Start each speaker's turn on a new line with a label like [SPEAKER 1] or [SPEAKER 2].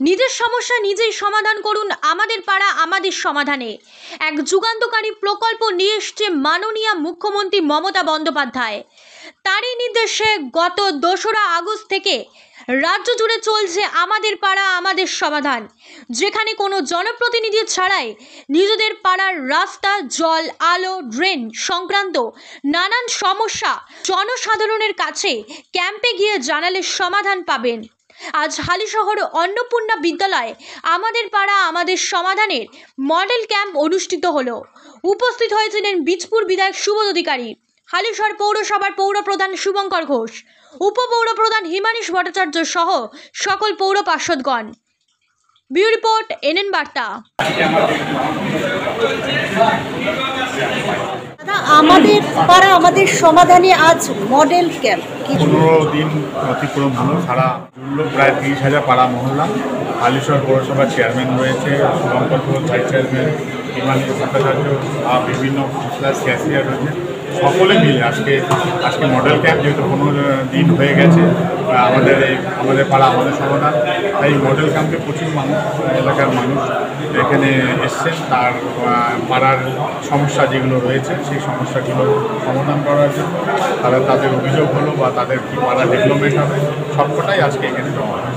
[SPEAKER 1] নিজের সমস্যা নিজেই সমাধান করুন, আমাদের পাড়া আমাদের সমাধানে এক যুগান্তকারী প্রকল্প নিয়ে এসছে মাননীয় মুখ্যমন্ত্রী মমতা বন্দ্যোপাধ্যায়। তারই নির্দেশে গত 2রা আগস্ট থেকে রাজ্য জুড়ে চলছে আমাদের পাড়া আমাদের সমাধান, যেখানে কোনো জনপ্রতিনিধি ছাড়াই নিজেদের পাড়ার রাস্তা, জল, আলো, ড্রেন সংক্রান্ত নানান সমস্যা জনসাধারণের কাছে ক্যাম্পে গিয়ে জানালে সমাধান পাবেন। আজ হালিশহর অন্নপূর্ণা বিদ্যালয়ে আমাদের পাড়া আমাদের সমাধানের মডেল ক্যাম্প অনুষ্ঠিত হলো। উপস্থিত হয়েছিলেন বীজপুর বিধায়ক সুবোধ অধিকারী, হালিশহর পৌরসভার পৌরপ্রধান শুভঙ্কর ঘোষ, উপপৌরপ্রধান হিমানীশ ভট্টাচার্য সহ সকল পৌর পার্ষদগণ। ব্যুরো রিপোর্ট, এনএন বার্তা।
[SPEAKER 2] আমাদের পাড়া আমাদের সমাধানে আজ মডেল ক্যাম্প
[SPEAKER 3] 15 দিন অতিক্রম হলো। সারা জুড়লো প্রায় 30,000 পাড়া মহল্লা। হালিশহর পৌরসভার চেয়ারম্যান রয়েছে, শুভঙ্কর ঘোষ ভাইস চেয়ারম্যান, হিমানীশ ভট্টাচার্য, বিভিন্ন ক্যাশিয়ার রয়েছে। সকলে মিলে আজকে মডেল ক্যাম্প, যেহেতু 15 দিন হয়ে গেছে আমাদের পাড়া আমাদের সমাধান, তাই মডেল ক্যাম্পে প্রচুর মানুষ, এলাকার মানুষ এখানে এসছেন তার পাড়ার সমস্যা যেগুলো রয়েছে সেই সমস্যাগুলো সমাধান করার জন্য। তাদের অভিযোগ হলো বা তাদের কী পাড়া ডেভেলপমেন্ট হবে সবকটাই আজকে এখানে জমা হয়।